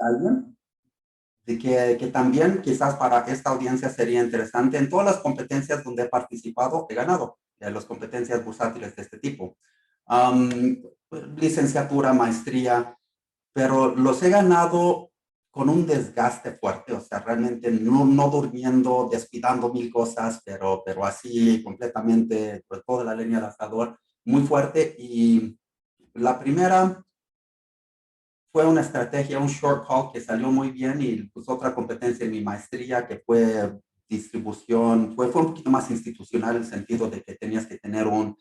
alguien de que también quizás para esta audiencia sería interesante. En todas las competencias donde he participado, he ganado las competencias bursátiles de este tipo. Um, Licenciatura, maestría, pero los he ganado con un desgaste fuerte, o sea, realmente no durmiendo, descuidando mil cosas, pero así completamente, pues toda la leña al asador, muy fuerte. Y la primera fue una estrategia, un short call que salió muy bien y pues otra competencia en mi maestría que fue distribución, fue un poquito más institucional en el sentido de que tenías que tener un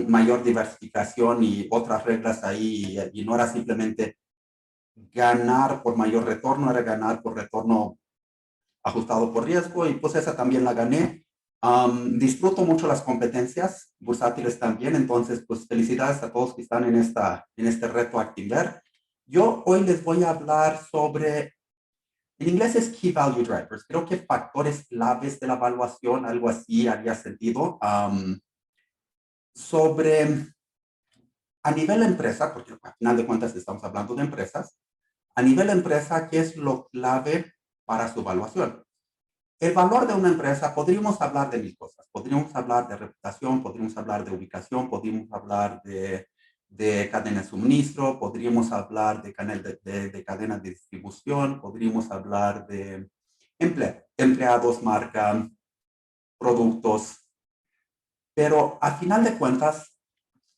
mayor diversificación y otras reglas ahí y no era simplemente ganar por mayor retorno, era ganar por retorno ajustado por riesgo y pues esa también la gané. Disfruto mucho las competencias bursátiles también, entonces pues felicidades a todos que están en este reto Actinver. Yo hoy les voy a hablar sobre, en inglés es Key Value Drivers, creo que factores claves de la evaluación, algo así haría sentido, sobre a nivel empresa, porque al final de cuentas estamos hablando de empresas, a nivel empresa, ¿qué es lo clave para su evaluación? El valor de una empresa, podríamos hablar de mil cosas. Podríamos hablar de reputación, podríamos hablar de ubicación, podríamos hablar de cadena de suministro, podríamos hablar de cadena de distribución, podríamos hablar de empleados, marca, productos. Pero a final de cuentas,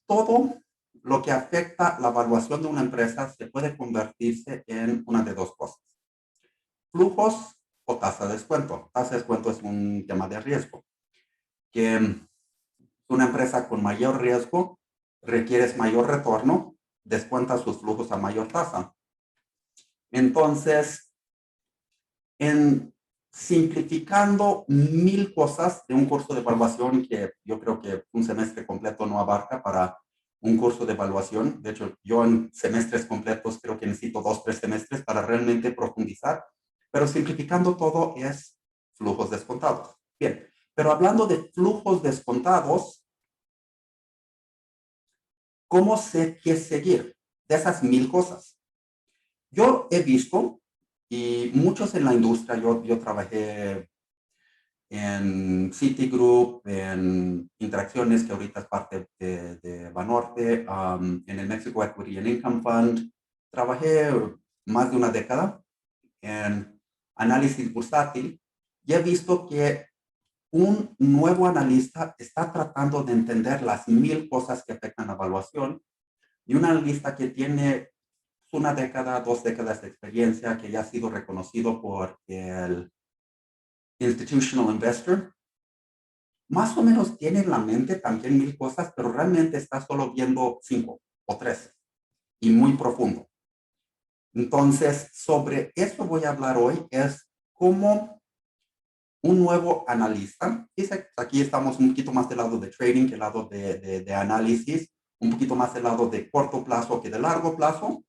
todo lo que afecta la evaluación de una empresa se puede convertirse en una de dos cosas. Flujos o tasa de descuento. Tasa de descuento es un tema de riesgo, que una empresa con mayor riesgo requiere mayor retorno, descuenta sus flujos a mayor tasa. Entonces, en simplificando mil cosas de un curso de evaluación que yo creo que un semestre completo no abarca para un curso de evaluación. De hecho, yo en semestres completos creo que necesito 2, 3 semestres para realmente profundizar, pero simplificando todo es flujos descontados. Bien, pero hablando de flujos descontados, ¿cómo sé qué seguir de esas mil cosas? Yo he visto, y muchos en la industria, yo trabajé en Citigroup, en Interacciones, que ahorita es parte de Banorte, en el Mexico Equity and Income Fund. Trabajé más de una década en análisis bursátil y he visto que un nuevo analista está tratando de entender las mil cosas que afectan la evaluación y un analista que tiene una década, 2 décadas de experiencia, que ya ha sido reconocido por el Institutional Investor, más o menos tiene en la mente también mil cosas, pero realmente está solo viendo 5 o 3 y muy profundo. Entonces, sobre eso voy a hablar hoy, es cómo un nuevo analista, aquí estamos un poquito más del lado de trading que del lado de análisis, un poquito más del lado de corto plazo que de largo plazo,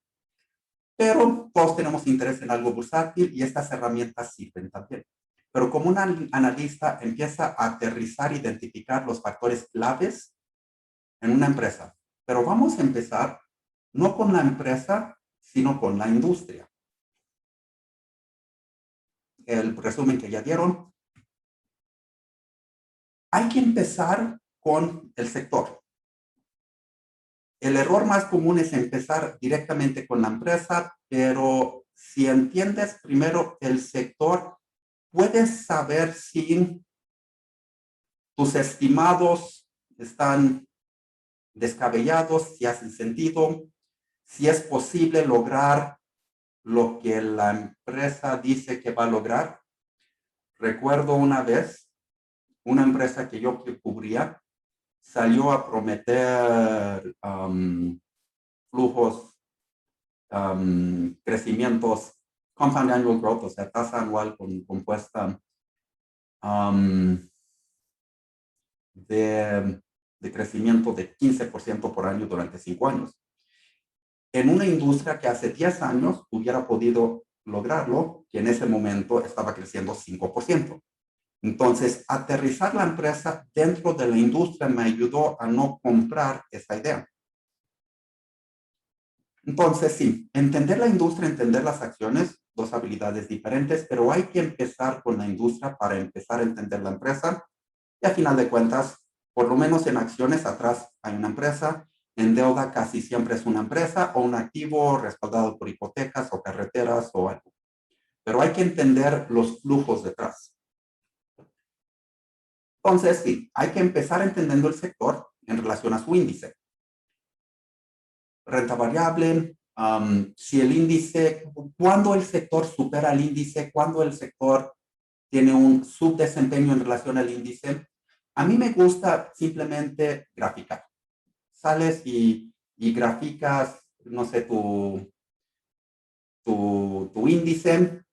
pero todos tenemos interés en algo bursátil y estas herramientas sirven también. Pero como un analista empieza a aterrizar, identificar los factores claves en una empresa. Pero vamos a empezar no con la empresa, sino con la industria. El resumen que ya dieron. Hay que empezar con el sector. El error más común es empezar directamente con la empresa, pero si entiendes primero el sector, puedes saber si tus estimados están descabellados, si hacen sentido, si es posible lograr lo que la empresa dice que va a lograr. Recuerdo una vez, una empresa que yo cubría salió a prometer flujos, crecimientos, compound annual growth, o sea, tasa anual compuesta de crecimiento de 15% por año durante 5 años. En una industria que hace 10 años hubiera podido lograrlo, que en ese momento estaba creciendo 5%. Entonces, aterrizar la empresa dentro de la industria me ayudó a no comprar esa idea. Entonces, sí, entender la industria, entender las acciones, dos habilidades diferentes, pero hay que empezar con la industria para empezar a entender la empresa. Y a final de cuentas, por lo menos en acciones, atrás hay una empresa, en deuda casi siempre es una empresa o un activo respaldado por hipotecas o carreteras o algo. Pero hay que entender los flujos detrás. Entonces, sí, hay que empezar entendiendo el sector en relación a su índice. Renta variable, si el índice, cuando el sector supera el índice, cuando el sector tiene un subdesempeño en relación al índice. A mí me gusta simplemente graficar. Sales y graficas, no sé, tu índice,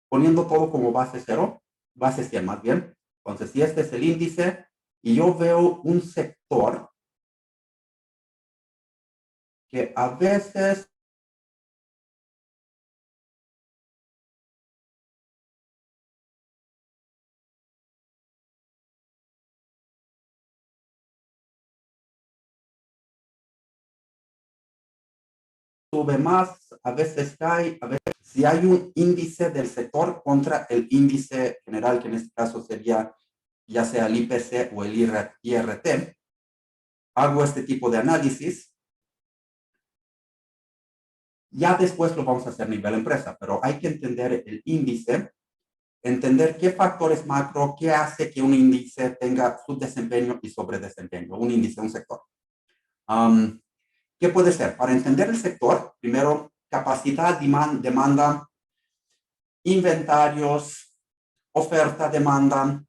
poniendo todo como base cero, base 100 más bien. Entonces, si este es el índice y yo veo un sector que a veces sube más, a veces cae, a veces si hay un índice del sector contra el índice general, que en este caso sería ya sea el IPC o el IRT, hago este tipo de análisis. Ya después lo vamos a hacer a nivel empresa, pero hay que entender el índice, entender qué factores macro, qué hace que un índice tenga subdesempeño y sobredesempeño, un índice, un sector. ¿Qué puede ser? Para entender el sector, primero, capacidad, demanda, inventarios, oferta, demanda,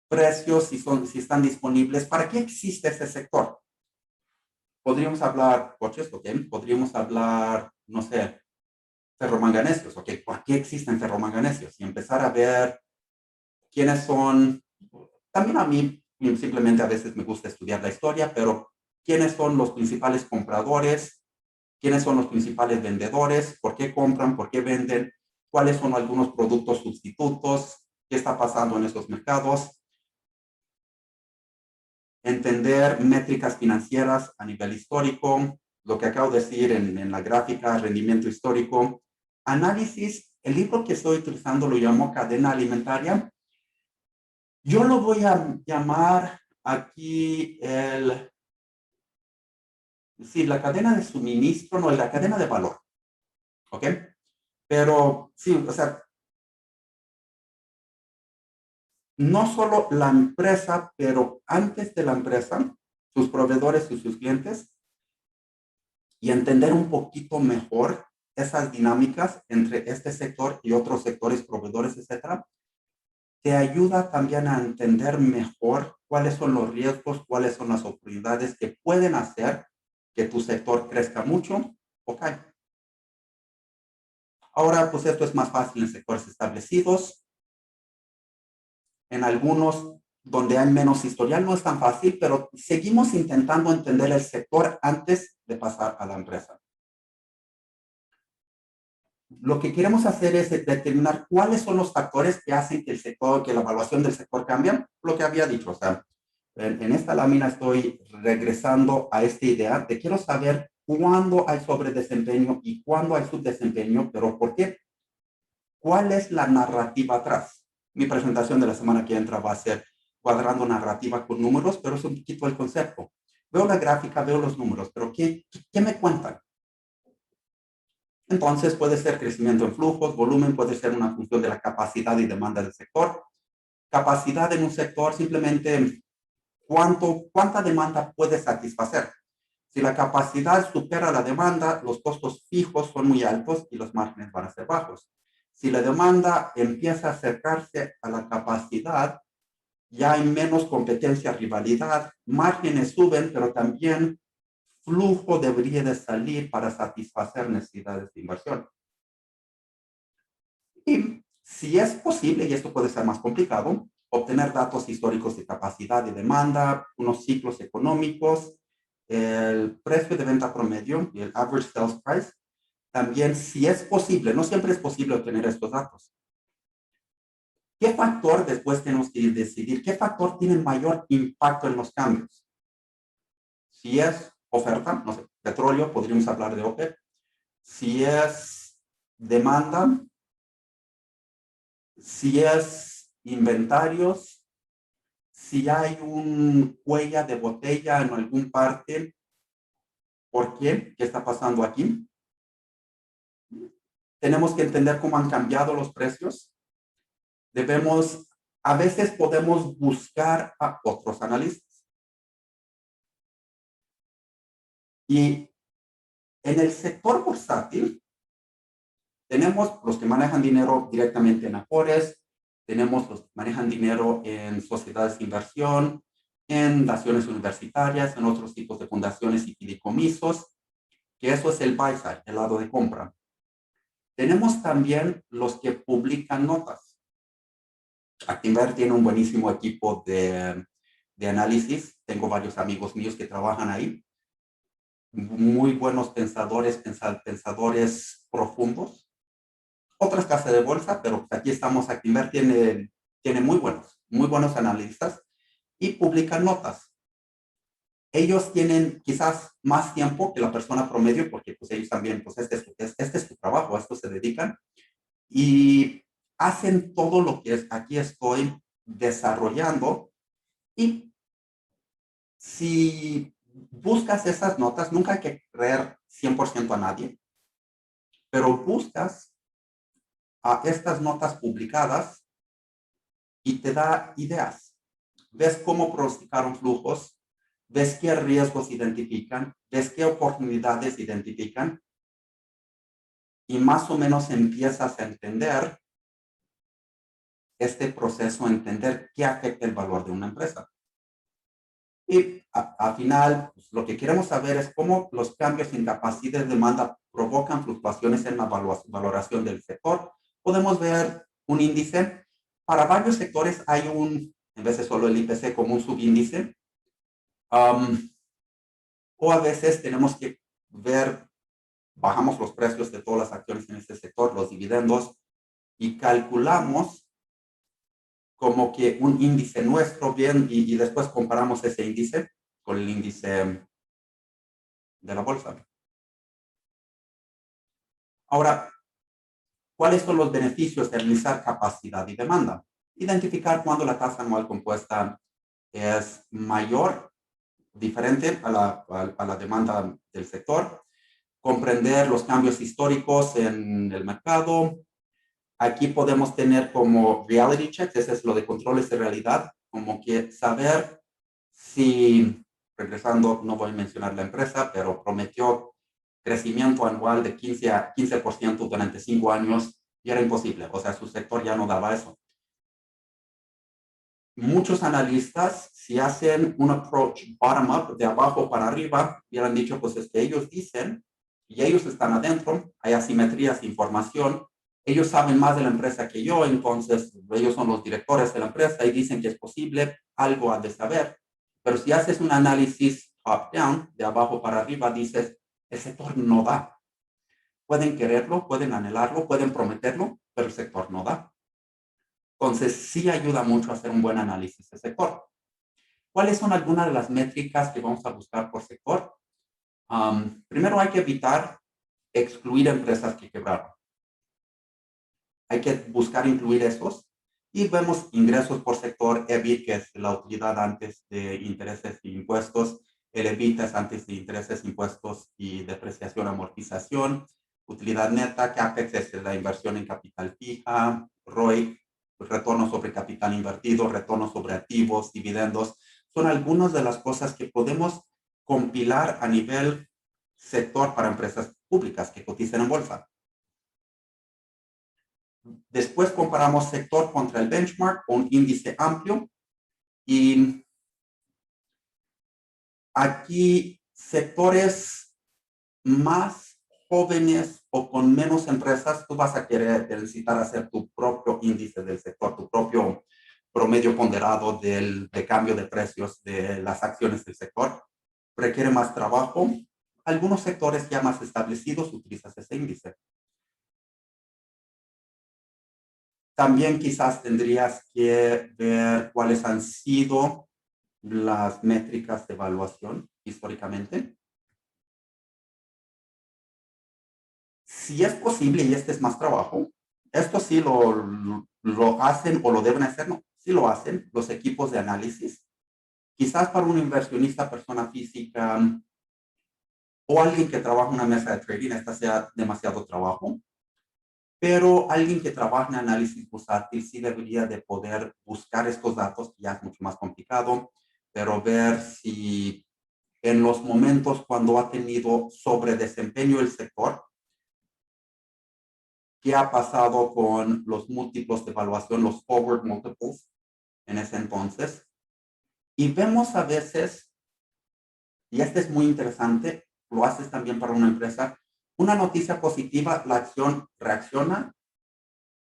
precios, si están disponibles. ¿Para qué existe ese sector? Podríamos hablar coches, ¿ok? Podríamos hablar, no sé, ferromanganesios, ¿ok? ¿Por qué existen ferromanganesios? Y empezar a ver quiénes son, también a mí simplemente a veces me gusta estudiar la historia, pero quiénes son los principales compradores, quiénes son los principales vendedores, por qué compran, por qué venden, cuáles son algunos productos sustitutos, qué está pasando en esos mercados, entender métricas financieras a nivel histórico, lo que acabo de decir en la gráfica, rendimiento histórico, análisis, el libro que estoy utilizando lo llamo cadena alimentaria. Yo lo voy a llamar aquí la cadena de suministro, no, la cadena de valor, ¿ok? Pero sí, o sea, no solo la empresa, pero antes de la empresa, sus proveedores y sus clientes, y entender un poquito mejor esas dinámicas entre este sector y otros sectores, proveedores, etcétera, te ayuda también a entender mejor cuáles son los riesgos, cuáles son las oportunidades que pueden hacer que tu sector crezca mucho o caiga. Ahora, pues esto es más fácil en sectores establecidos. En algunos donde hay menos historial no es tan fácil, pero seguimos intentando entender el sector antes de pasar a la empresa. Lo que queremos hacer es determinar cuáles son los factores que hacen que el sector, que la evaluación del sector cambie. Lo que había dicho, o sea, en esta lámina estoy regresando a esta idea de quiero saber cuándo hay sobredesempeño y cuándo hay subdesempeño, pero ¿por qué? ¿Cuál es la narrativa atrás? Mi presentación de la semana que entra va a ser cuadrando narrativa con números, pero es un poquito el concepto. Veo la gráfica, veo los números, pero ¿qué me cuentan? Entonces puede ser crecimiento en flujos, volumen puede ser una función de la capacidad y demanda del sector. Capacidad en un sector simplemente cuánta demanda puede satisfacer. Si la capacidad supera la demanda, los costos fijos son muy altos y los márgenes van a ser bajos. Si la demanda empieza a acercarse a la capacidad, ya hay menos competencia, rivalidad, márgenes suben, pero también flujo debería de salir para satisfacer necesidades de inversión. Y si es posible, y esto puede ser más complicado, obtener datos históricos de capacidad y demanda, unos ciclos económicos, el precio de venta promedio y el average sales price. También, si es posible, no siempre es posible obtener estos datos. ¿Qué factor después tenemos que decidir? ¿Qué factor tiene mayor impacto en los cambios? Si es oferta, no sé, petróleo, podríamos hablar de OPEP. Si es demanda, si es inventarios, si hay un cuello de botella en algún parte, ¿por qué? ¿Qué está pasando aquí? Tenemos que entender cómo han cambiado los precios. A veces podemos buscar a otros analistas. Y en el sector bursátil, tenemos los que manejan dinero directamente en Afores, tenemos los que manejan dinero en sociedades de inversión, en naciones universitarias, en otros tipos de fundaciones y fideicomisos, que eso es el buy side, el lado de compra. Tenemos también los que publican notas. Actinver tiene un buenísimo equipo de análisis. Tengo varios amigos míos que trabajan ahí. Muy buenos pensadores, pensadores profundos. Otras casas de bolsa, pero aquí estamos, Actinver tiene muy buenos analistas y publican notas. Ellos tienen quizás más tiempo que la persona promedio, porque pues ellos también, pues este es su trabajo, a esto se dedican, y hacen todo lo que aquí estoy desarrollando. Y si buscas esas notas, nunca hay que creer 100% a nadie, pero buscas a estas notas publicadas y te da ideas. Ves cómo pronosticaron flujos, ves qué riesgos identifican, ves qué oportunidades identifican y más o menos empiezas a entender este proceso, entender qué afecta el valor de una empresa. Y al final, pues, lo que queremos saber es cómo los cambios en capacidad de demanda provocan fluctuaciones en la valoración del sector. Podemos ver un índice. Para varios sectores hay en vez de solo el IPC, como un subíndice. O a veces tenemos que ver, bajamos los precios de todas las acciones en este sector, los dividendos, y calculamos como que un índice nuestro bien y después comparamos ese índice con el índice de la bolsa. Ahora, ¿cuáles son los beneficios de analizar capacidad y demanda? Identificar cuando la tasa anual compuesta es mayor, diferente a la demanda del sector, comprender los cambios históricos en el mercado. Aquí podemos tener como reality checks, ese es lo de controles de realidad, como que saber si, regresando, no voy a mencionar la empresa, pero prometió crecimiento anual de 15% durante 5 años y era imposible, o sea, su sector ya no daba eso. Muchos analistas, si hacen un approach bottom-up, de abajo para arriba, hubieran dicho, pues es que ellos dicen, y ellos están adentro, hay asimetrías de información, ellos saben más de la empresa que yo, entonces ellos son los directores de la empresa y dicen que es posible, algo han de saber. Pero si haces un análisis top-down, de abajo para arriba, dices, el sector no da. Pueden quererlo, pueden anhelarlo, pueden prometerlo, pero el sector no da. Entonces, sí ayuda mucho a hacer un buen análisis de sector. ¿Cuáles son algunas de las métricas que vamos a buscar por sector? Primero, hay que evitar excluir empresas que quebraron. Hay que buscar incluir esos. Y vemos ingresos por sector, EBIT, que es la utilidad antes de intereses e impuestos, el EBITDA es antes de intereses, impuestos y depreciación, amortización, utilidad neta, CAPEX es la inversión en capital fija, ROIC, retorno sobre capital invertido, retorno sobre activos, dividendos, son algunas de las cosas que podemos compilar a nivel sector para empresas públicas que cotizan en bolsa. Después comparamos sector contra el benchmark o un índice amplio y aquí sectores más jóvenes o con menos empresas, tú vas a querer necesitar hacer tu propio índice del sector, tu propio promedio ponderado de cambio de precios de las acciones del sector. Requiere más trabajo. Algunos sectores ya más establecidos utilizas ese índice. También quizás tendrías que ver cuáles han sido las métricas de evaluación históricamente. Si es posible y este es más trabajo, esto sí lo hacen o lo deben hacer, no, sí lo hacen los equipos de análisis. Quizás para un inversionista, persona física o alguien que trabaja en una mesa de trading, esta sea demasiado trabajo. Pero alguien que trabaja en análisis bursátil sí debería de poder buscar estos datos, que ya es mucho más complicado, pero ver si en los momentos cuando ha tenido sobre desempeño el sector, qué ha pasado con los múltiplos de evaluación, los forward multiples en ese entonces. Y vemos a veces, y este es muy interesante, lo haces también para una empresa, una noticia positiva, la acción reacciona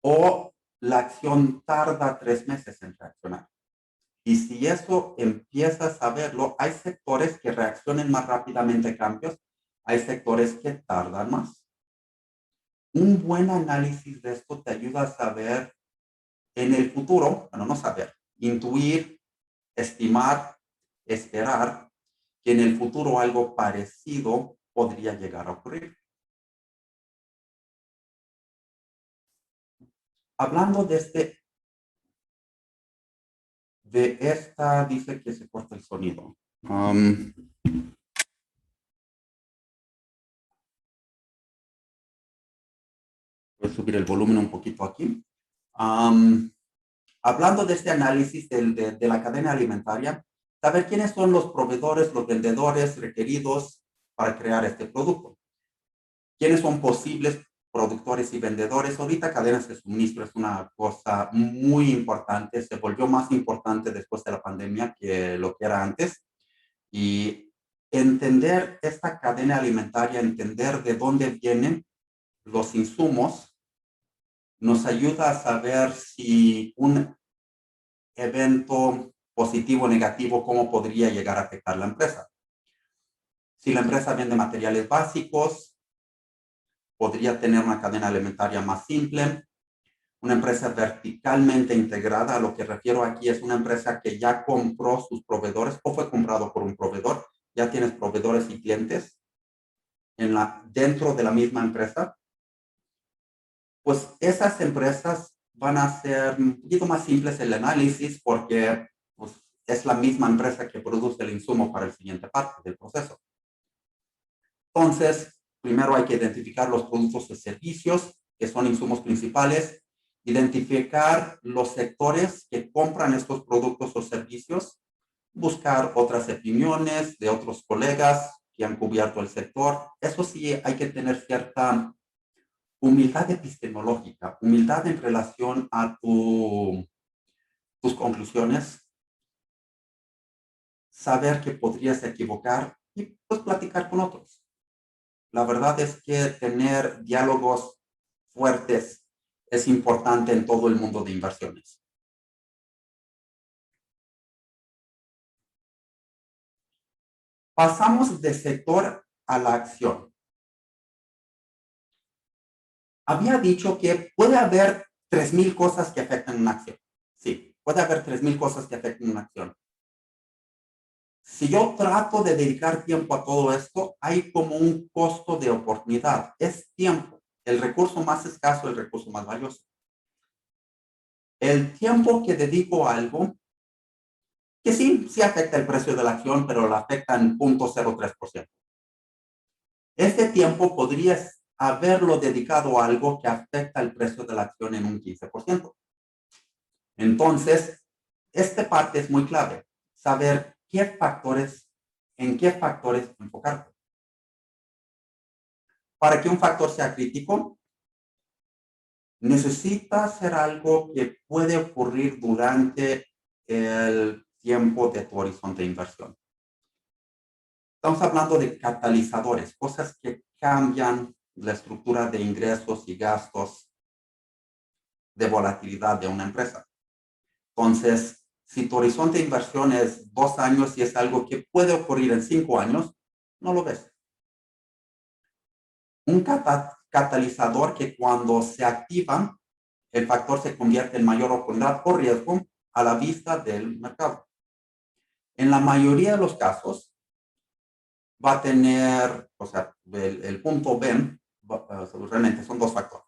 o la acción tarda 3 meses en reaccionar. Y si eso empiezas a verlo, hay sectores que reaccionen más rápidamente a cambios, hay sectores que tardan más. Un buen análisis de esto te ayuda a saber en el futuro, bueno, no saber, intuir, estimar, esperar que en el futuro algo parecido podría llegar a ocurrir. Hablando de esta, dice que se corta el sonido. Voy a subir el volumen un poquito aquí. Hablando de este análisis de la cadena alimentaria, saber quiénes son los proveedores, los vendedores requeridos para crear este producto. Quiénes son posibles productores y vendedores. Ahorita cadenas de suministro es una cosa muy importante, se volvió más importante después de la pandemia que lo que era antes. Y entender esta cadena alimentaria, entender de dónde vienen los insumos, nos ayuda a saber si un evento positivo o negativo, cómo podría llegar a afectar la empresa. Si la empresa vende materiales básicos, podría tener una cadena alimentaria más simple. Una empresa verticalmente integrada, a lo que refiero aquí es una empresa que ya compró sus proveedores o fue comprado por un proveedor, ya tienes proveedores y clientes dentro de la misma empresa, pues esas empresas van a ser un poquito más simples el análisis porque pues, es la misma empresa que produce el insumo para el siguiente parte del proceso. Entonces, primero hay que identificar los productos y servicios que son insumos principales, identificar los sectores que compran estos productos o servicios, buscar otras opiniones de otros colegas que han cubierto el sector. Eso sí, hay que tener cierta humildad epistemológica, humildad en relación a tus conclusiones, saber que podrías equivocar y pues platicar con otros. La verdad es que tener diálogos fuertes es importante en todo el mundo de inversiones. Pasamos de sector a la acción. Había dicho que puede haber 3,000 cosas que afectan una acción. Sí, puede haber 3,000 cosas que afecten una acción. Si yo trato de dedicar tiempo a todo esto, hay como un costo de oportunidad. Es tiempo, el recurso más escaso, el recurso más valioso. El tiempo que dedico a algo, que sí afecta el precio de la acción, pero lo afecta en 0.03%. Este tiempo podrías haberlo dedicado a algo que afecta el precio de la acción en un 15%. Entonces, esta parte es muy clave, saber en qué factores enfocarte. Para que un factor sea crítico, necesita ser algo que puede ocurrir durante el tiempo de tu horizonte de inversión. Estamos hablando de catalizadores, cosas que cambian la estructura de ingresos y gastos de volatilidad de una empresa. Entonces, si tu horizonte de inversión es 2 años y es algo que puede ocurrir en 5 años, no lo ves. Un catalizador que cuando se activa, el factor se convierte en mayor oportunidad o riesgo a la vista del mercado. En la mayoría de los casos, va a tener, o sea, el punto B realmente son dos factores.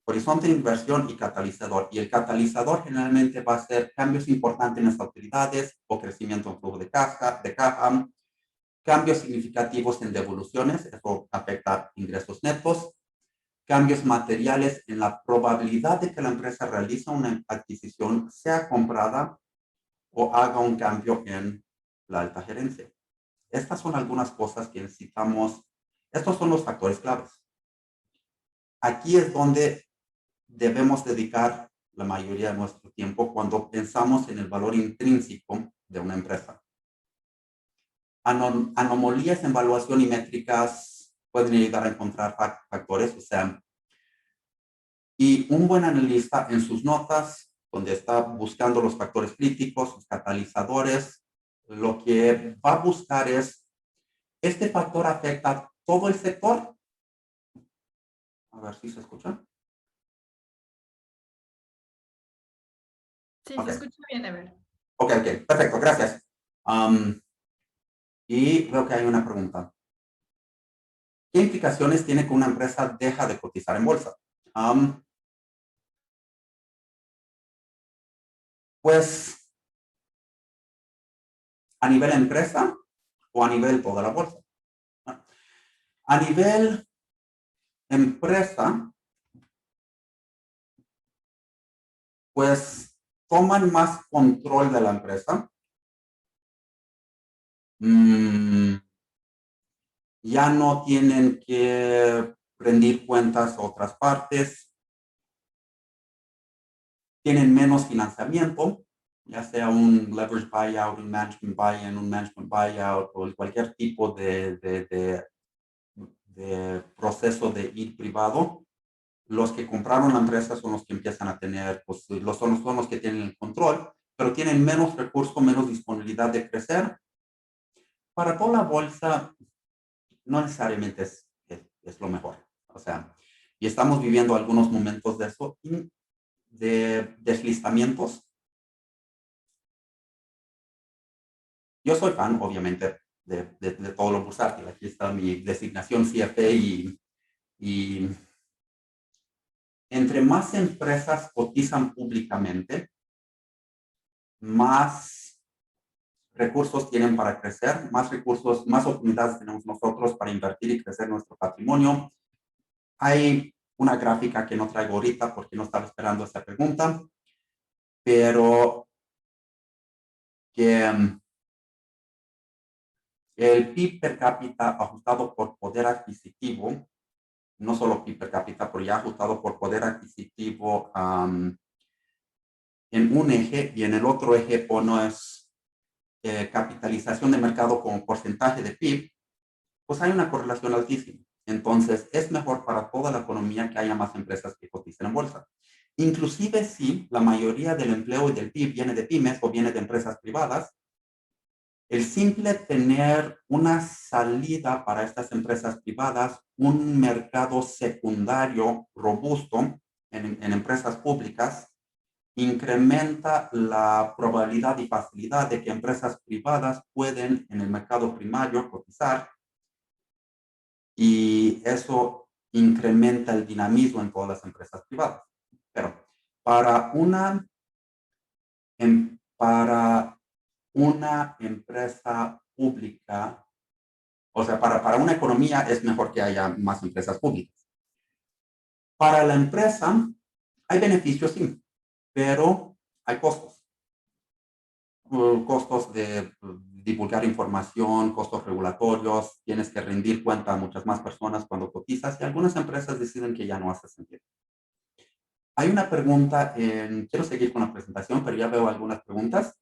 Horizonte de inversión y catalizador. Y el catalizador generalmente va a ser cambios importantes en las utilidades o crecimiento en flujo de caja, cambios significativos en devoluciones, eso afecta ingresos netos, cambios materiales en la probabilidad de que la empresa realice una adquisición, sea comprada o haga un cambio en la alta gerencia. Estas son algunas cosas que necesitamos. Estos son los factores claves. Aquí es donde debemos dedicar la mayoría de nuestro tiempo cuando pensamos en el valor intrínseco de una empresa. Anomalías en evaluación y métricas pueden ayudar a encontrar factores, o sea, y un buen analista en sus notas, donde está buscando los factores críticos, los catalizadores, lo que va a buscar es, ¿este factor afecta a todo el sector? A ver si se escucha. Sí, se escucha bien, Ever. Ok, perfecto, gracias. Y veo que hay una pregunta. ¿Qué implicaciones tiene que una empresa deja de cotizar en bolsa? Pues a nivel empresa o a nivel toda la bolsa. A nivel empresa, pues toman más control de la empresa. Ya no tienen que rendir cuentas a otras partes. Tienen menos financiamiento, ya sea un leverage buyout, un management buy-in, un management buyout o cualquier tipo de proceso de ir privado. Los que compraron la empresa son los que empiezan a tener, pues son los que tienen el control, pero tienen menos recursos, menos disponibilidad de crecer. Para toda la bolsa, no necesariamente es lo mejor. O sea, y estamos viviendo algunos momentos de eso, de deslizamientos. Yo soy fan, obviamente, de todo lo bursátil. Aquí está mi designación CFA y entre más empresas cotizan públicamente, más recursos tienen para crecer, más recursos, más oportunidades tenemos nosotros para invertir y crecer nuestro patrimonio. Hay una gráfica que no traigo ahorita porque no estaba esperando esta pregunta, pero que el PIB per cápita ajustado por poder adquisitivo, no solo PIB per cápita, pero ya ajustado por poder adquisitivo en un eje y en el otro eje pones capitalización de mercado como porcentaje de PIB, pues hay una correlación altísima. Entonces, es mejor para toda la economía que haya más empresas que coticen en bolsa. Inclusive si la mayoría del empleo y del PIB viene de pymes o viene de empresas privadas, el simple tener una salida para estas empresas privadas, un mercado secundario robusto en empresas públicas, incrementa la probabilidad y facilidad de que empresas privadas pueden en el mercado primario cotizar y eso incrementa el dinamismo en todas las empresas privadas. Pero para para una empresa pública, o sea, para una economía es mejor que haya más empresas públicas. Para la empresa hay beneficios, sí, pero hay costos. Costos de divulgar información, costos regulatorios, tienes que rendir cuenta a muchas más personas cuando cotizas y algunas empresas deciden que ya no hace sentido. Hay una pregunta, quiero seguir con la presentación, pero ya veo algunas preguntas,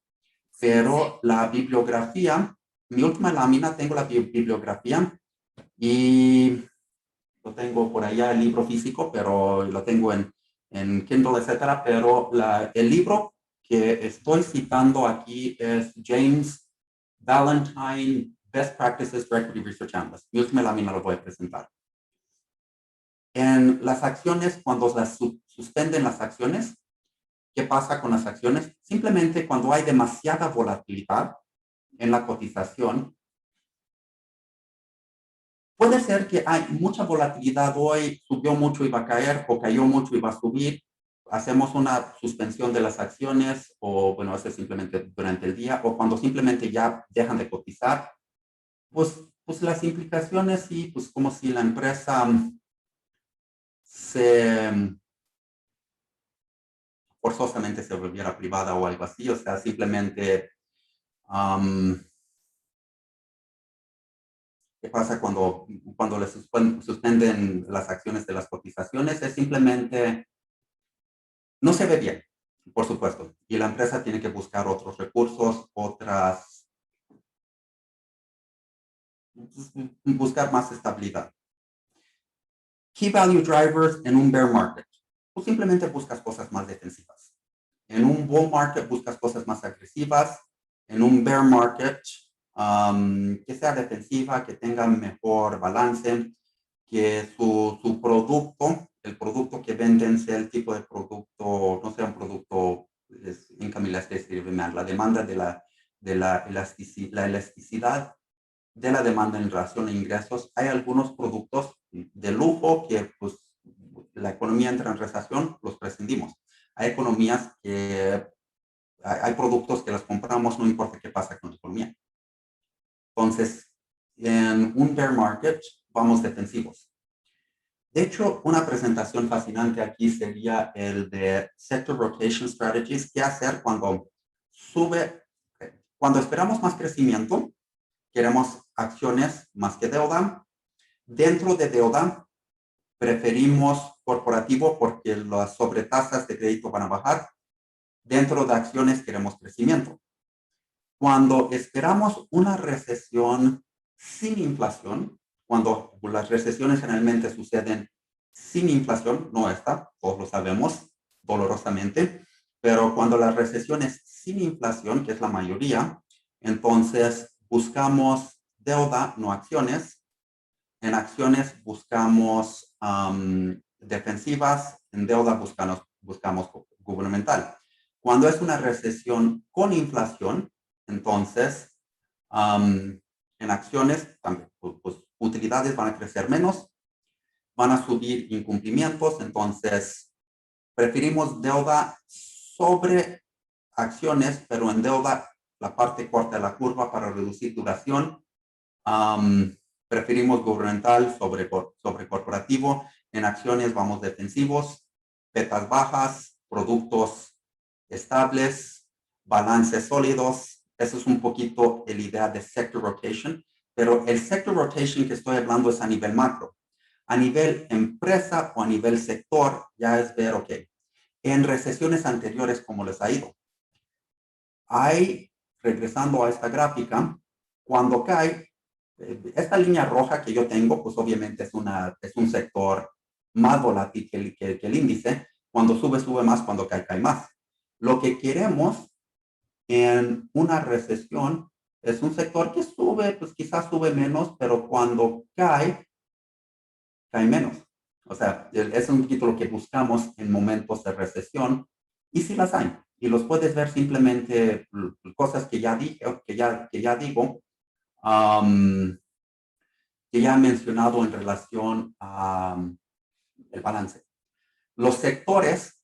pero la bibliografía, mi última lámina, tengo la bibliografía y lo tengo por allá el libro físico, pero lo tengo en Kindle, etcétera, pero el libro que estoy citando aquí es James Valentine, Best Practices for Equity Research Analysts. Mi última lámina lo voy a presentar. En las acciones, cuando las suspenden las acciones, ¿qué pasa con las acciones? Simplemente cuando hay demasiada volatilidad en la cotización, Puede ser que hay mucha volatilidad hoy, subió mucho y va a caer, o cayó mucho y va a subir. Hacemos una suspensión de las acciones, o bueno, eso es simplemente durante el día, o cuando simplemente ya dejan de cotizar. Pues las implicaciones sí, pues como si la empresa se forzosamente se volviera privada o algo así, o sea, simplemente, ¿qué pasa cuando le suspenden las acciones de las cotizaciones? Es simplemente, no se ve bien, por supuesto, y la empresa tiene que buscar otros recursos, buscar más estabilidad. Key value drivers en un bear market. Tú simplemente buscas cosas más defensivas. En un bull market buscas cosas más agresivas. En un bear market, que sea defensiva, que tenga mejor balance, que su producto, el producto que venden sea el tipo de producto, no sea un producto, en Camila la demanda la elasticidad de la demanda en relación a ingresos. Hay algunos productos de lujo que pues la economía entra en recesión, los prescindimos. Hay economías que hay productos que las compramos no importa qué pasa con la economía. Entonces, en un bear market vamos defensivos. De hecho, una presentación fascinante aquí sería el de Sector Rotation Strategies. ¿Qué hacer cuando sube? Cuando esperamos más crecimiento, queremos acciones más que deuda. Dentro de deuda, preferimos corporativo porque las sobretasas de crédito van a bajar. Dentro de acciones queremos crecimiento. Cuando esperamos una recesión sin inflación, cuando las recesiones generalmente suceden sin inflación, no esta, todos lo sabemos dolorosamente, pero cuando la recesión es sin inflación, que es la mayoría, entonces buscamos deuda, no acciones. En acciones buscamos defensivas, en deuda buscamos gubernamental. Cuando es una recesión con inflación, entonces en acciones pues, utilidades van a crecer menos, van a subir incumplimientos, entonces preferimos deuda sobre acciones, pero en deuda la parte corta de la curva para reducir duración. Preferimos gubernamental sobre corporativo. En acciones vamos defensivos, betas bajas, productos estables, balances sólidos. Eso es un poquito la idea de sector rotation, pero el sector rotation que estoy hablando es a nivel macro. A nivel empresa o a nivel sector, ya es ver, ok, en recesiones anteriores, ¿cómo les ha ido? Hay, regresando a esta gráfica, cuando cae, esta línea roja que yo tengo, pues obviamente es un sector más volátil que el índice. Cuando sube, sube más, cuando cae, cae más. Lo que queremos en una recesión es un sector que sube, pues quizás sube menos, pero cuando cae, cae menos. O sea, es un poquito lo que buscamos en momentos de recesión, y si las hay. Y los puedes ver simplemente cosas que ya dije, que ya digo, que ya he mencionado en relación al balance. Los sectores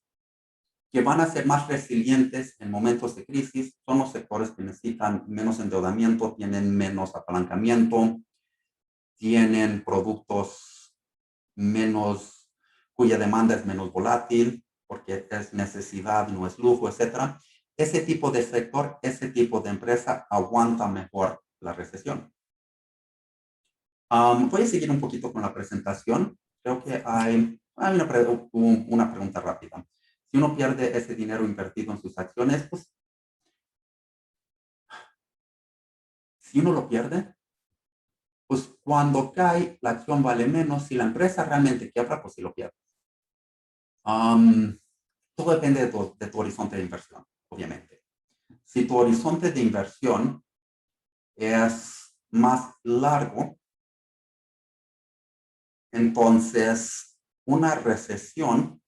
que van a ser más resilientes en momentos de crisis son los sectores que necesitan menos endeudamiento, tienen menos apalancamiento, tienen productos menos, cuya demanda es menos volátil, porque es necesidad, no es lujo, etcétera. Ese tipo de sector, ese tipo de empresa aguanta mejor la recesión. Voy a seguir un poquito con la presentación. Creo que hay una pregunta rápida. Si uno pierde ese dinero invertido en sus acciones, pues si uno lo pierde, pues cuando cae, la acción vale menos. Si la empresa realmente quiebra, pues sí lo pierde. Todo depende de tu horizonte de inversión, obviamente. Si tu horizonte de inversión es más largo, entonces una recesión,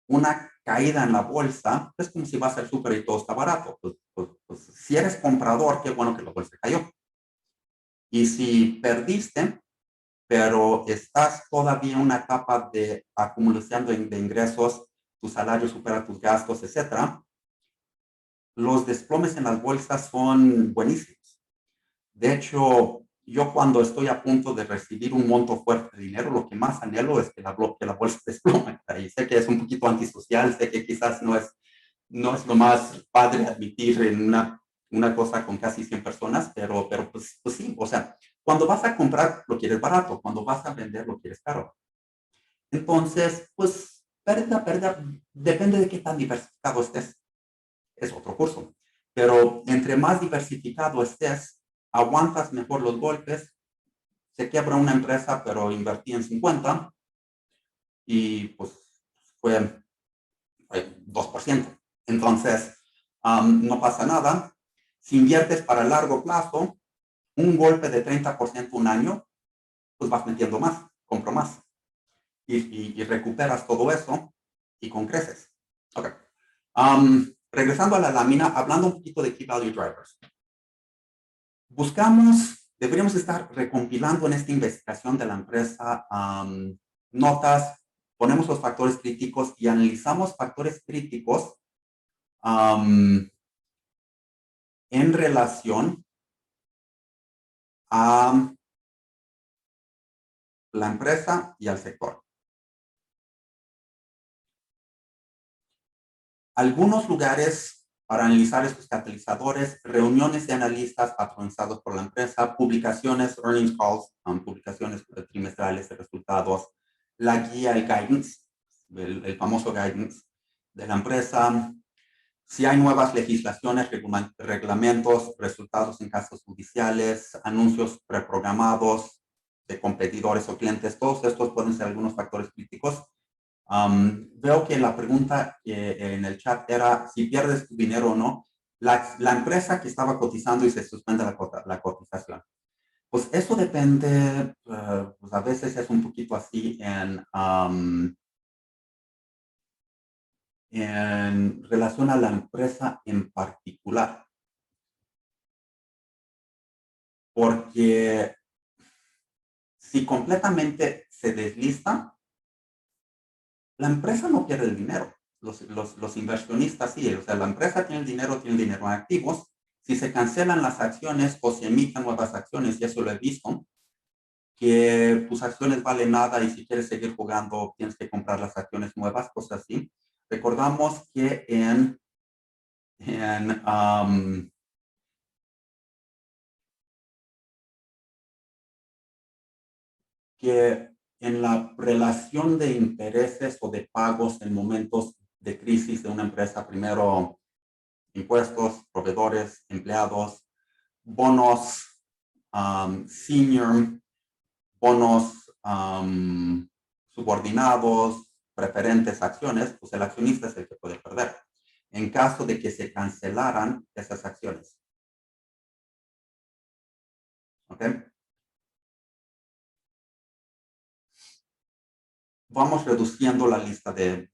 una caída en la bolsa, es como si vas al súper y todo está barato. Pues, si eres comprador, qué bueno que la bolsa cayó. Y si perdiste, pero estás todavía en una etapa de acumulación de ingresos, tu salario supera tus gastos, etcétera, los desplomes en las bolsas son buenísimos. De hecho, yo cuando estoy a punto de recibir un monto fuerte de dinero, lo que más anhelo es que la bolsa desplome. Y sé que es un poquito antisocial, sé que quizás no es lo más padre admitir en una cosa con casi 100 personas, pero pues sí, o sea, cuando vas a comprar lo quieres barato, cuando vas a vender lo quieres caro. Entonces, pues pérdida, depende de qué tan diversificado estés. Es otro curso. Pero entre más diversificado estés, aguantas mejor los golpes. Se quiebra una empresa, pero invertí en 50 y pues fue 2%. Entonces, no pasa nada. Si inviertes para largo plazo, un golpe de 30% un año, pues vas metiendo más, compro más y recuperas todo eso y con creces. Ok. Regresando a la lámina, hablando un poquito de Key Value Drivers. Deberíamos estar recompilando en esta investigación de la empresa notas, ponemos los factores críticos y analizamos factores críticos en relación a la empresa y al sector. Algunos lugares para analizar estos catalizadores, reuniones de analistas patronizados por la empresa, publicaciones, earnings calls, publicaciones trimestrales de resultados, la guía, el guidance, el famoso guidance de la empresa, si hay nuevas legislaciones, reglamentos, resultados en casos judiciales, anuncios preprogramados de competidores o clientes, todos estos pueden ser algunos factores críticos. Veo que la pregunta en el chat era si pierdes tu dinero o no. La empresa que estaba cotizando y se suspende la cotización. Pues eso depende, pues a veces es un poquito así en relación a la empresa en particular. Porque si completamente se deslista, la empresa no pierde el dinero. Los inversionistas sí, o sea, la empresa tiene el dinero en activos. Si se cancelan las acciones o se emiten nuevas acciones, y eso lo he visto, que tus acciones valen nada y si quieres seguir jugando tienes que comprar las acciones nuevas, cosas así. Recordamos que que en la relación de intereses o de pagos en momentos de crisis de una empresa, primero impuestos, proveedores, empleados, bonos senior, bonos subordinados, preferentes, acciones, pues el accionista es el que puede perder en caso de que se cancelaran esas acciones. ¿Ok? Vamos reduciendo la lista de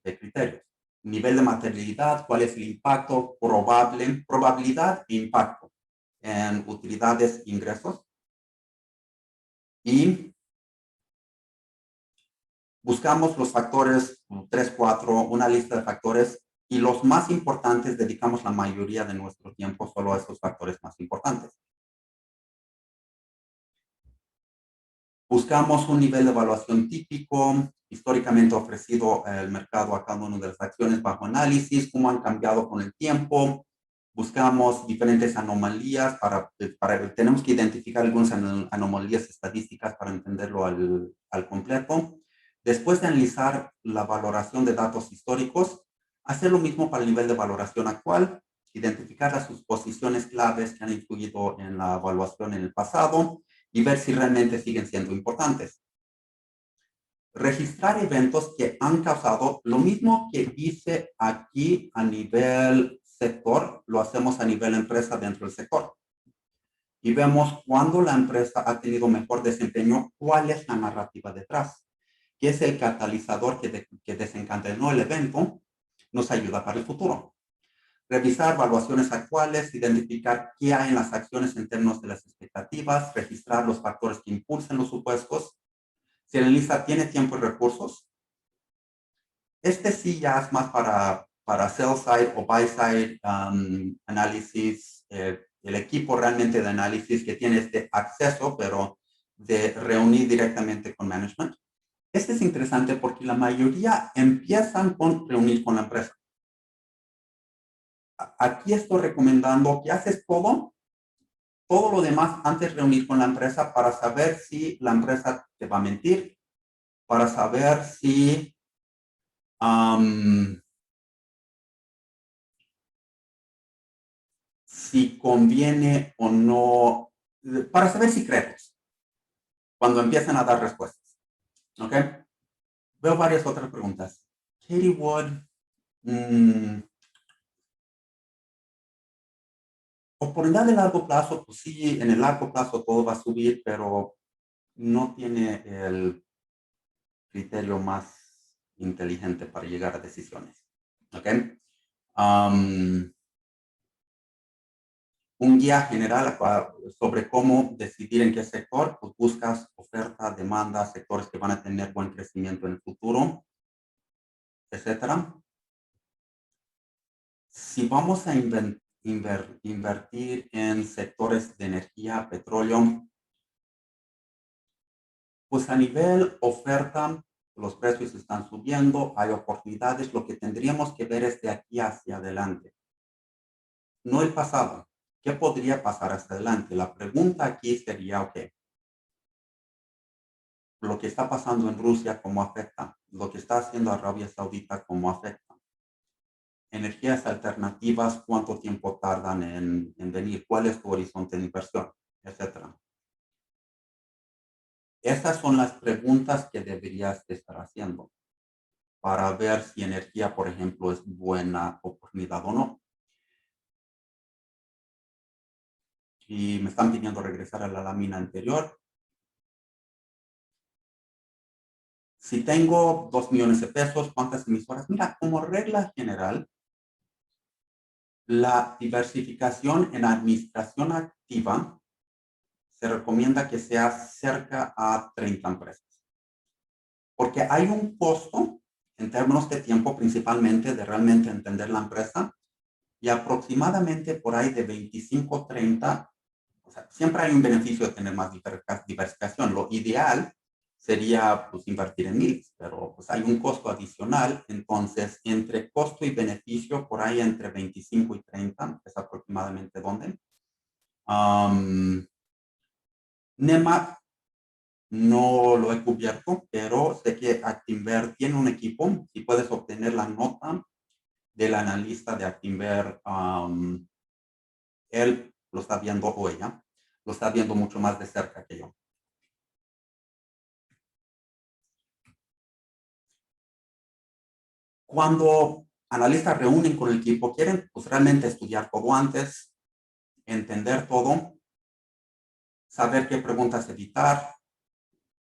criterios. Nivel de materialidad, cuál es el impacto probable, probabilidad e impacto en utilidades e ingresos. Y buscamos los factores 3, 4, una lista de factores y los más importantes dedicamos la mayoría de nuestro tiempo solo a esos factores más importantes. Buscamos un nivel de evaluación típico, históricamente ofrecido el mercado a cada una de las acciones bajo análisis, cómo han cambiado con el tiempo. Buscamos diferentes anomalías tenemos que identificar algunas anomalías estadísticas para entenderlo al completo. Después de analizar la valoración de datos históricos, hacer lo mismo para el nivel de valoración actual, identificar las posiciones claves que han influido en la evaluación en el pasado, y ver si realmente siguen siendo importantes. Registrar eventos que han causado lo mismo que hice aquí a nivel sector, lo hacemos a nivel empresa dentro del sector. Y vemos cuando la empresa ha tenido mejor desempeño, cuál es la narrativa detrás, qué es el catalizador que desencadenó el evento, nos ayuda para el futuro. revisar evaluaciones actuales, identificar qué hay en las acciones en términos de las expectativas, registrar los factores que impulsan los supuestos. Si el analista tiene tiempo y recursos, este sí ya es más para sell side o buy side análisis, el equipo realmente de análisis que tiene este acceso, pero de reunir directamente con management. Este es interesante porque la mayoría empiezan con reunir con la empresa. Aquí estoy recomendando que haces todo lo demás antes de reunir con la empresa para saber si la empresa te va a mentir, para saber si si conviene o no, para saber si crees cuando empiezan a dar respuestas. ¿Ok? Veo varias otras preguntas. Katie Wood, oportunidad de largo plazo, pues sí, en el largo plazo todo va a subir, pero no tiene el criterio más inteligente para llegar a decisiones. ¿Ok? Un guía general sobre cómo decidir en qué sector, pues buscas oferta, demanda, sectores que van a tener buen crecimiento en el futuro, etcétera. Si vamos a invertir en sectores de energía, petróleo, pues a nivel oferta, los precios están subiendo, hay oportunidades, lo que tendríamos que ver es de aquí hacia adelante, no el pasado. ¿Qué podría pasar hacia adelante? La pregunta aquí sería, ok, lo que está pasando en Rusia, ¿cómo afecta? Lo que está haciendo Arabia Saudita, ¿cómo afecta? Energías alternativas, ¿cuánto tiempo tardan en venir? ¿Cuál es tu horizonte de inversión? Etcétera. Estas son las preguntas que deberías estar haciendo para ver si energía, por ejemplo, es buena oportunidad o no. Y me están pidiendo regresar a la lámina anterior. Si tengo 2 millones de pesos, ¿cuántas emisoras? Mira, como regla general, la diversificación en administración activa se recomienda que sea cerca a 30 empresas. Porque hay un costo en términos de tiempo, principalmente de realmente entender la empresa, y aproximadamente por ahí de 25, 30, o sea, siempre hay un beneficio de tener más diversificación. Lo ideal sería pues invertir en miles, pero pues hay un costo adicional, entonces entre costo y beneficio por ahí entre 25 y 30 es aproximadamente donde. NEMA no lo he cubierto, pero sé que Actinver tiene un equipo. Si puedes obtener la nota del analista de Actinver, él lo está viendo o ella lo está viendo mucho más de cerca que yo. Cuando analistas reúnen con el equipo, quieren pues realmente estudiar todo antes, entender todo, saber qué preguntas evitar,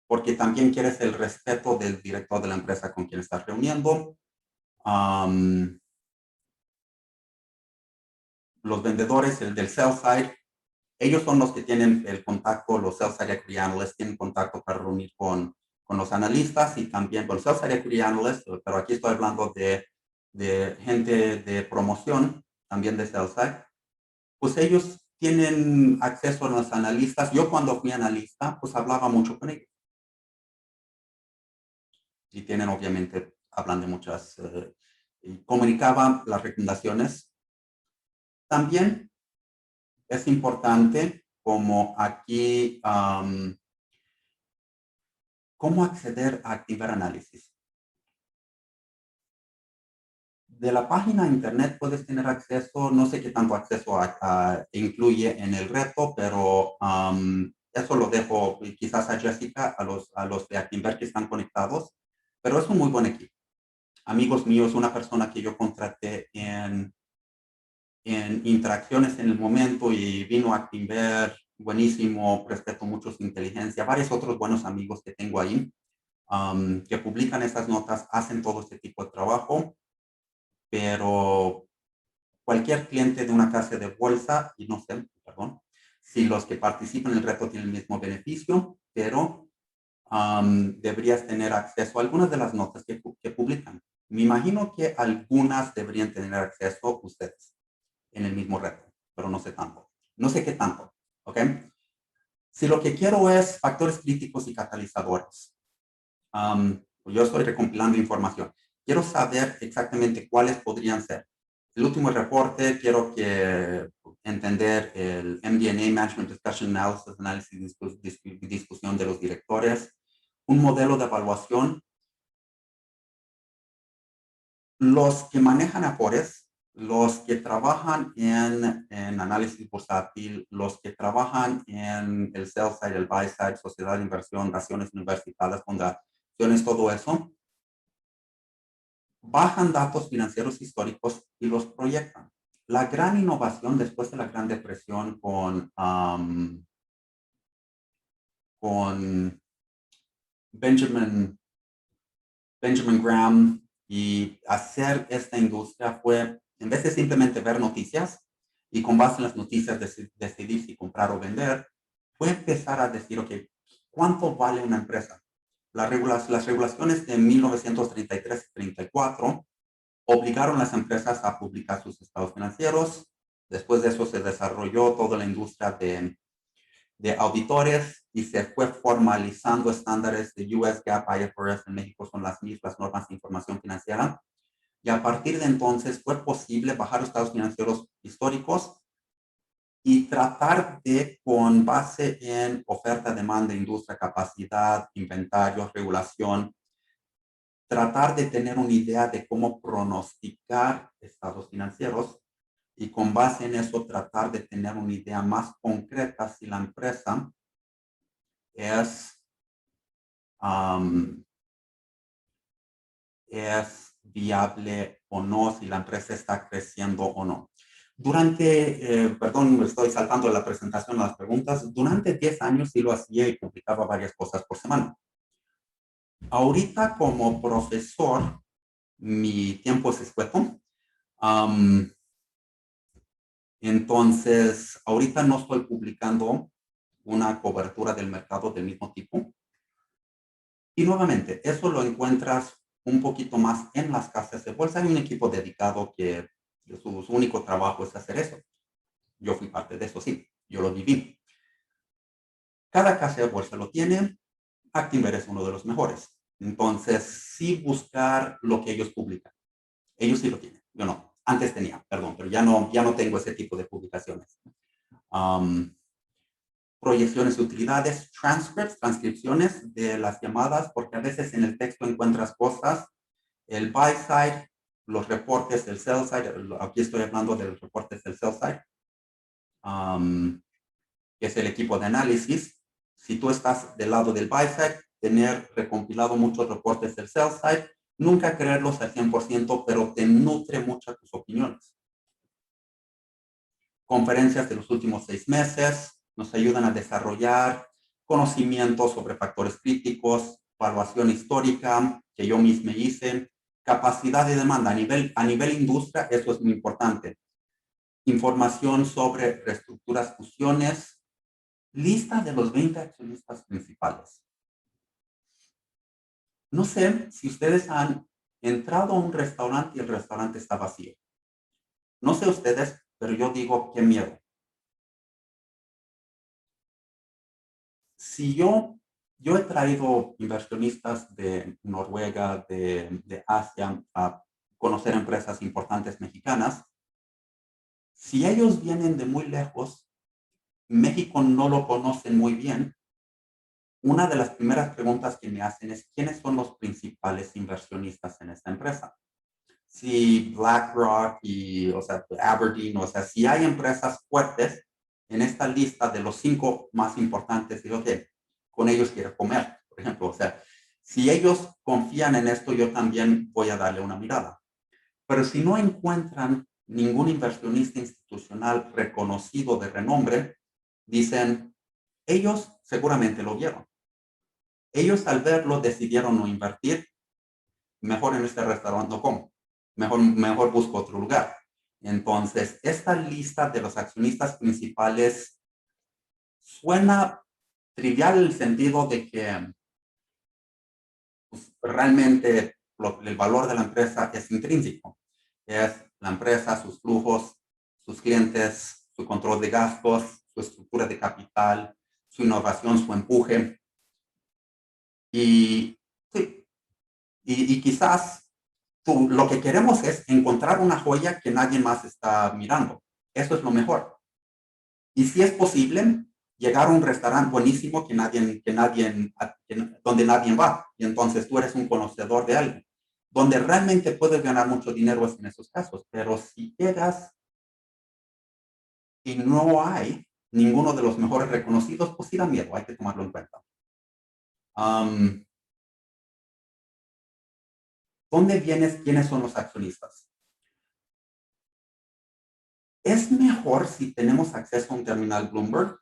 porque también quieres el respeto del director de la empresa con quien estás reuniendo. Los vendedores, el del sell side, ellos son los que tienen el contacto, los sales side equity analysts tienen contacto para reunir con los analistas y también con los sales side equity analysts, pero aquí estoy hablando de gente de promoción, también de sales side, pues ellos tienen acceso a los analistas. Yo cuando fui analista, pues hablaba mucho con ellos. Y tienen obviamente, hablan de muchas, comunicaban las recomendaciones. También es importante como aquí, ¿cómo acceder a Actinver Análisis? De la página de internet puedes tener acceso, no sé qué tanto acceso incluye en el reto, pero eso lo dejo quizás a Jessica, a los de Actinver que están conectados, pero es un muy buen equipo. Amigos míos, una persona que yo contraté en interacciones en el momento y vino a Actinver, buenísimo, respeto mucho su inteligencia, varios otros buenos amigos que tengo ahí, que publican estas notas, hacen todo este tipo de trabajo, pero cualquier cliente de una casa de bolsa, y no sé, perdón, si los que participan en el reto tienen el mismo beneficio, pero deberías tener acceso a algunas de las notas que publican. Me imagino que algunas deberían tener acceso ustedes en el mismo reto, pero no sé tanto. No sé qué tanto, ¿ok? Si lo que quiero es factores críticos y catalizadores, yo estoy recompilando información. Quiero saber exactamente cuáles podrían ser. El último reporte, quiero que entender el MD&A, Management Discussion Analysis, análisis y discusión de los directores, un modelo de evaluación. Los que manejan Afores, los que trabajan en análisis bursátil, los que trabajan en el sell side, el buy side, sociedad de inversión, naciones universitarias, fundaciones, todo eso, bajan datos financieros históricos y los proyectan. La gran innovación después de la Gran Depresión con Benjamin Graham y hacer esta industria fue, en vez de simplemente ver noticias y con base en las noticias decidir si comprar o vender, fue empezar a decir, ok, ¿cuánto vale una empresa? Las regulaciones de 1933 y 34 obligaron a las empresas a publicar sus estados financieros. Después de eso se desarrolló toda la industria de auditores y se fue formalizando estándares de US GAAP, IFRS en México son las mismas normas de información financiera. Y a partir de entonces fue posible bajar los estados financieros históricos y tratar de, con base en oferta, demanda, industria, capacidad, inventario, regulación, tratar de tener una idea de cómo pronosticar estados financieros y con base en eso tratar de tener una idea más concreta si la empresa es, es viable o no, si la empresa está creciendo o no. Perdón, me estoy saltando de la presentación a las preguntas, durante 10 años sí lo hacía y publicaba varias cosas por semana. Ahorita como profesor, mi tiempo es escueto. Entonces, ahorita no estoy publicando una cobertura del mercado del mismo tipo. Y nuevamente, eso lo encuentras un poquito más en las casas de bolsa. Hay un equipo dedicado que su único trabajo es hacer eso. Yo fui parte de eso, sí, yo lo viví. Cada casa de bolsa lo tiene. Actinver es uno de los mejores. Entonces, sí buscar lo que ellos publican. Ellos sí lo tienen, yo no. Antes tenía, perdón, pero ya no tengo ese tipo de publicaciones. Proyecciones de utilidades, transcripciones de las llamadas, porque a veces en el texto encuentras cosas, el buy side, los reportes del sell side, aquí estoy hablando de los reportes del sell side, que es el equipo de análisis. Si tú estás del lado del buy side, tener recompilado muchos reportes del sell side, nunca creerlos al 100%, pero te nutre mucho tus opiniones. Conferencias de los últimos 6 meses nos ayudan a desarrollar conocimientos sobre factores críticos, evaluación histórica que yo mismo hice, capacidad de demanda a nivel industria, eso es muy importante. Información sobre reestructuras, fusiones, lista de los 20 accionistas principales. No sé si ustedes han entrado a un restaurante y el restaurante está vacío. No sé ustedes, pero yo digo, qué miedo. Si yo he traído inversionistas de Noruega, de Asia, a conocer empresas importantes mexicanas. Si ellos vienen de muy lejos, México no lo conocen muy bien, una de las primeras preguntas que me hacen es ¿quiénes son los principales inversionistas en esta empresa? Si BlackRock y, o sea, Aberdeen, o sea, si hay empresas fuertes en esta lista de los 5 más importantes, digo, ok, con ellos quiero comer, por ejemplo, o sea, si ellos confían en esto, yo también voy a darle una mirada. Pero si no encuentran ningún inversionista institucional reconocido de renombre, dicen, ellos seguramente lo vieron. Ellos al verlo decidieron no invertir, mejor en este restaurante no como, mejor busco otro lugar. Entonces, esta lista de los accionistas principales suena trivial en el sentido de que pues, realmente el valor de la empresa es intrínseco. Es la empresa, sus flujos, sus clientes, su control de gastos, su estructura de capital, su innovación, su empuje. Y, sí, y quizás lo que queremos es encontrar una joya que nadie más está mirando. Eso es lo mejor. Y si es posible, llegar a un restaurante buenísimo donde nadie va. Y entonces tú eres un conocedor de algo. Donde realmente puedes ganar mucho dinero es en esos casos. Pero si llegas y no hay ninguno de los mejores reconocidos, pues sí da miedo, hay que tomarlo en cuenta. ¿Dónde vienes? ¿Quiénes son los accionistas? Es mejor si tenemos acceso a un terminal Bloomberg.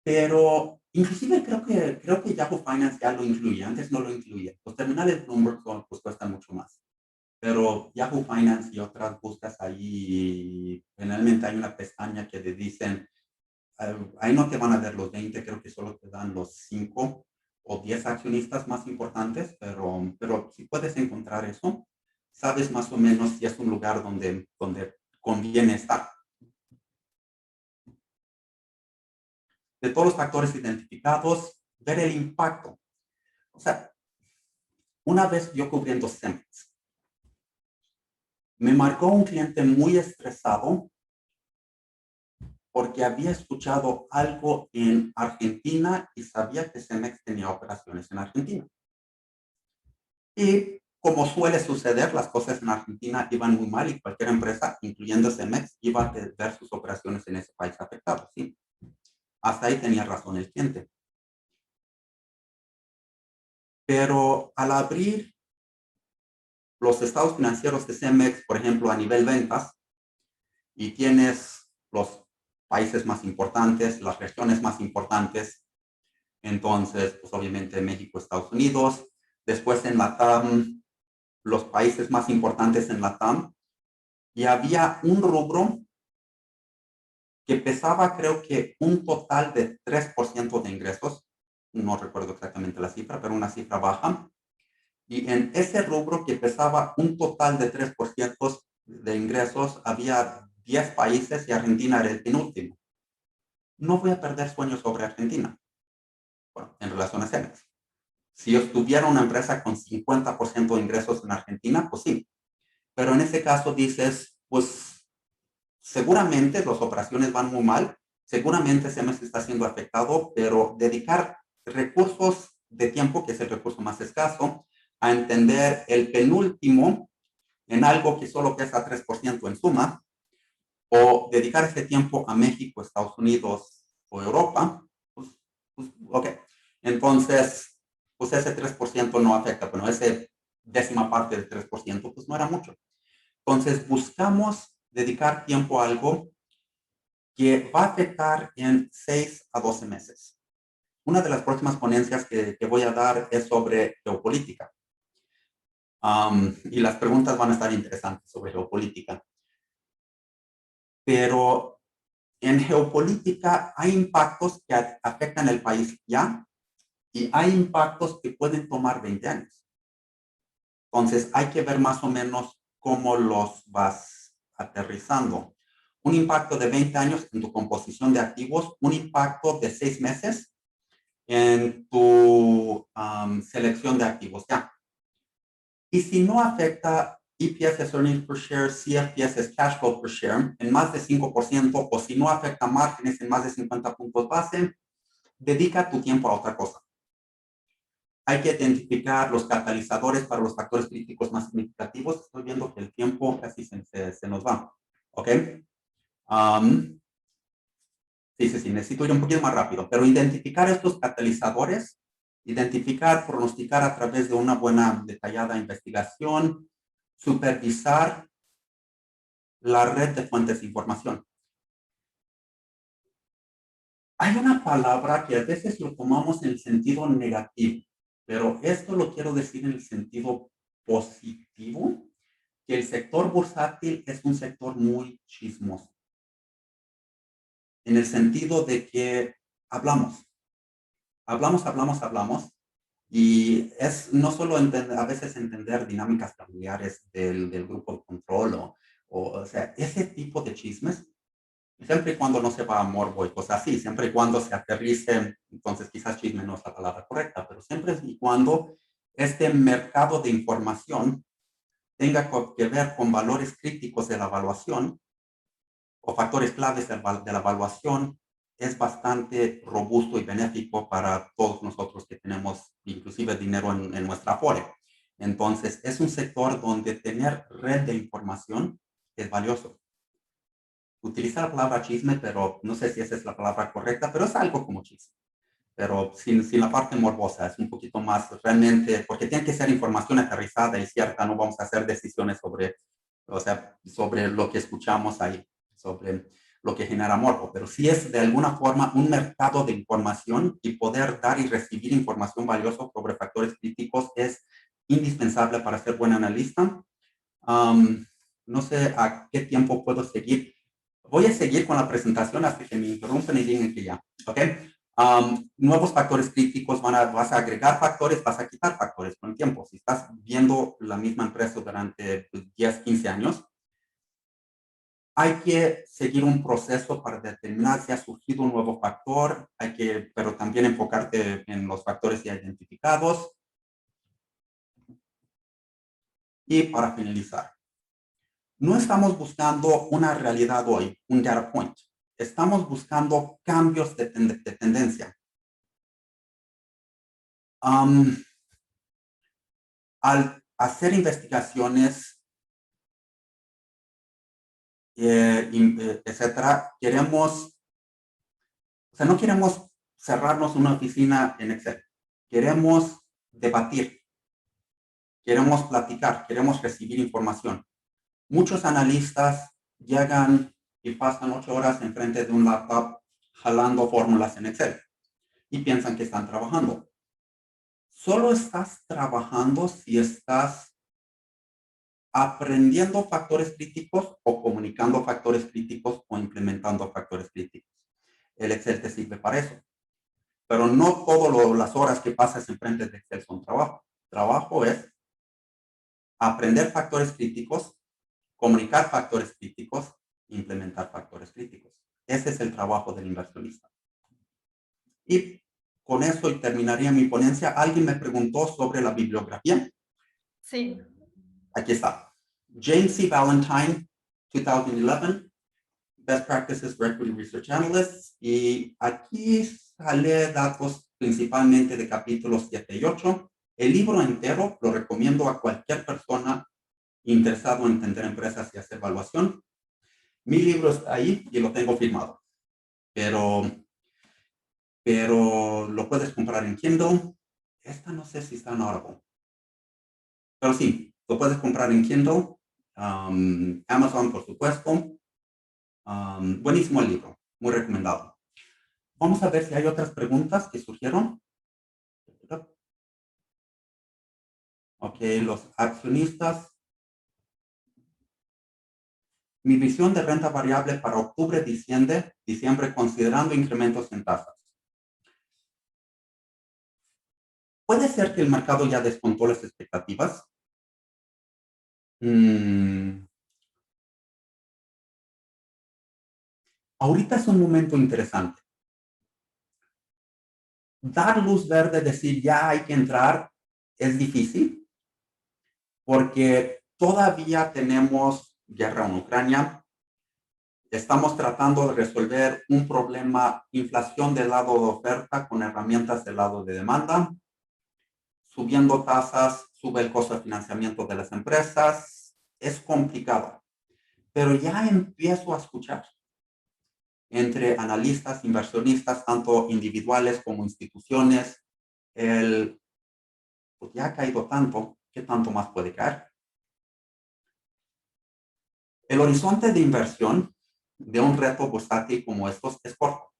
Pero inclusive creo que Yahoo Finance ya lo incluía, antes no lo incluía. Los terminales Bloomberg pues, cuestan mucho más. Pero Yahoo Finance y otras buscas ahí, generalmente hay una pestaña que te dicen, ahí no te van a ver los 20, creo que solo te dan los 5 o 10 accionistas más importantes, pero si puedes encontrar eso, sabes más o menos si es un lugar donde conviene estar. De todos los factores identificados, ver el impacto. O sea, una vez yo cubriendo Cemex, me marcó un cliente muy estresado porque había escuchado algo en Argentina y sabía que Cemex tenía operaciones en Argentina. Y como suele suceder, las cosas en Argentina iban muy mal y cualquier empresa, incluyendo Cemex, iba a ver sus operaciones en ese país afectados. ¿Sí? Hasta ahí tenía razón el cliente. Pero al abrir los estados financieros de Cemex, por ejemplo, a nivel ventas, y tienes los países más importantes, las regiones más importantes, entonces, pues obviamente México, Estados Unidos, después en LATAM, los países más importantes en LATAM, y había un rubro que pesaba creo que un total de 3% de ingresos, no recuerdo exactamente la cifra, pero una cifra baja, y en ese rubro que pesaba un total de 3% de ingresos, había 10 países y Argentina era el penúltimo. No voy a perder sueños sobre Argentina, bueno, en relación a Cemex. Si yo tuviera una empresa con 50% de ingresos en Argentina, pues sí. Pero en ese caso dices, pues seguramente las operaciones van muy mal, seguramente Cemex está siendo afectado, pero dedicar recursos de tiempo, que es el recurso más escaso, a entender el penúltimo en algo que solo pesa 3% en suma, o dedicar ese tiempo a México, Estados Unidos o Europa, pues ok. Entonces, pues ese 3% no afecta, bueno, ese décima parte del 3%, pues no era mucho. Entonces, buscamos dedicar tiempo a algo que va a afectar en 6 a 12 meses. Una de las próximas ponencias que voy a dar es sobre geopolítica. Y las preguntas van a estar interesantes sobre geopolítica. Pero en geopolítica hay impactos que afectan el país ya y hay impactos que pueden tomar 20 años. Entonces hay que ver más o menos cómo los vas aterrizando. Un impacto de 20 años en tu composición de activos, un impacto de 6 meses en tu selección de activos ya. Y si no afecta EPS es earnings per share, CFPS es cash flow per share en más de 5%, o si no afecta márgenes en más de 50 puntos base, dedica tu tiempo a otra cosa. Hay que identificar los catalizadores para los factores críticos más significativos. Estoy viendo que el tiempo casi se nos va. ¿Ok? Sí, necesito ir un poquito más rápido, pero identificar estos catalizadores, identificar, pronosticar a través de una buena, detallada investigación, supervisar la red de fuentes de información. Hay una palabra que a veces lo tomamos en el sentido negativo, pero esto lo quiero decir en el sentido positivo, que el sector bursátil es un sector muy chismoso, en el sentido de que hablamos, y es no solo a veces entender dinámicas familiares del grupo de control o sea, ese tipo de chismes, siempre y cuando no se va a morbo y cosas así, siempre y cuando se aterrice, entonces quizás chisme no es la palabra correcta, pero siempre y cuando este mercado de información tenga que ver con valores críticos de la evaluación o factores claves de la evaluación, es bastante robusto y benéfico para todos nosotros que tenemos inclusive dinero en nuestra Afore. Entonces, es un sector donde tener red de información es valioso. Utilizar la palabra chisme, pero no sé si esa es la palabra correcta, pero es algo como chisme. Pero sin la parte morbosa, es un poquito más realmente, porque tiene que ser información aterrizada y cierta, no vamos a hacer decisiones sobre, o sea, sobre lo que escuchamos ahí, sobre lo que genera morbo, pero sí es de alguna forma un mercado de información y poder dar y recibir información valiosa sobre factores críticos es indispensable para ser buen analista. No sé a qué tiempo puedo seguir. Voy a seguir con la presentación hasta que me interrumpen y digan que ya. ¿Ok? Nuevos factores críticos, vas a agregar factores, vas a quitar factores con el tiempo. Si estás viendo la misma empresa durante 10, 15 años, hay que seguir un proceso para determinar si ha surgido un nuevo factor, pero también enfocarte en los factores ya identificados. Y para finalizar, no estamos buscando una realidad hoy, un data point. Estamos buscando cambios de tendencia. Al hacer investigaciones, etcétera, no queremos cerrarnos una oficina en Excel. Queremos debatir, queremos platicar, queremos recibir información. Muchos analistas llegan y pasan 8 horas enfrente de un laptop jalando fórmulas en Excel y piensan que están trabajando. Solo estás trabajando si estás aprendiendo factores críticos o comunicando factores críticos o implementando factores críticos. El Excel te sirve para eso. Pero no todas las horas que pasas enfrente de Excel son trabajo. Trabajo es aprender factores críticos, comunicar factores críticos, implementar factores críticos. Ese es el trabajo del inversionista. Y con eso terminaría mi ponencia. Alguien me preguntó sobre la bibliografía. Sí. Aquí está. James C. Valentine, 2011, Best Practices for Equity Research Analysts. Y aquí sale datos principalmente de capítulos 7 y 8. El libro entero lo recomiendo a cualquier persona interesado en entender empresas y hacer evaluación. Mi libro está ahí y lo tengo firmado. Pero lo puedes comprar en Kindle. Esta no sé si está en Audible. Pero sí, lo puedes comprar en Kindle. Amazon, por supuesto. Buenísimo el libro, muy recomendado. Vamos a ver si hay otras preguntas que surgieron. Ok, los accionistas. Mi visión de renta variable para octubre-diciembre, considerando incrementos en tasas. ¿Puede ser que el mercado ya descontó las expectativas? Ahorita es un momento interesante. Dar luz verde, decir ya hay que entrar, es difícil porque todavía tenemos guerra en Ucrania. Estamos tratando de resolver un problema, inflación del lado de oferta con herramientas del lado de demanda. Subiendo tasas, sube el costo de financiamiento de las empresas. Es complicado, pero ya empiezo a escuchar entre analistas, inversionistas, tanto individuales como instituciones, pues ya ha caído tanto, ¿qué tanto más puede caer? El horizonte de inversión de un reto bursátil como estos es corto.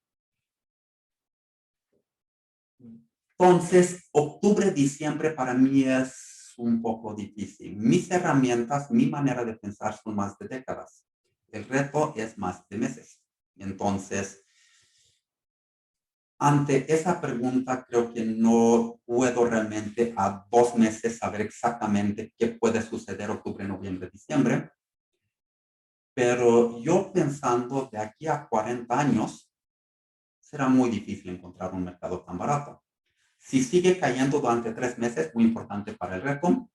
Entonces, octubre, diciembre para mí es es un poco difícil. Mis herramientas, mi manera de pensar son más de décadas. El reto es más de meses. Entonces, ante esa pregunta, creo que no puedo realmente a 2 meses saber exactamente qué puede suceder octubre, noviembre, diciembre. Pero yo pensando de aquí a 40 años, será muy difícil encontrar un mercado tan barato. Si sigue cayendo durante 3 meses, muy importante para el reto.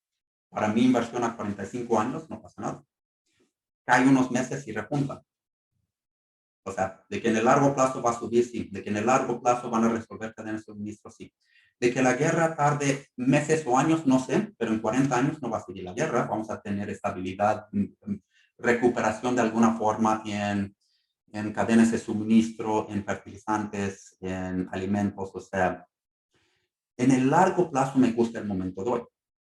Para mi inversión a 45 años, no pasa nada. Cae unos meses y repunta. O sea, de que en el largo plazo va a subir, sí. De que en el largo plazo van a resolver cadenas de suministro, sí. De que la guerra tarde meses o años, no sé, pero en 40 años no va a seguir la guerra. Vamos a tener estabilidad, recuperación de alguna forma en cadenas de suministro, en fertilizantes, en alimentos. O sea, en el largo plazo me gusta el momento de hoy.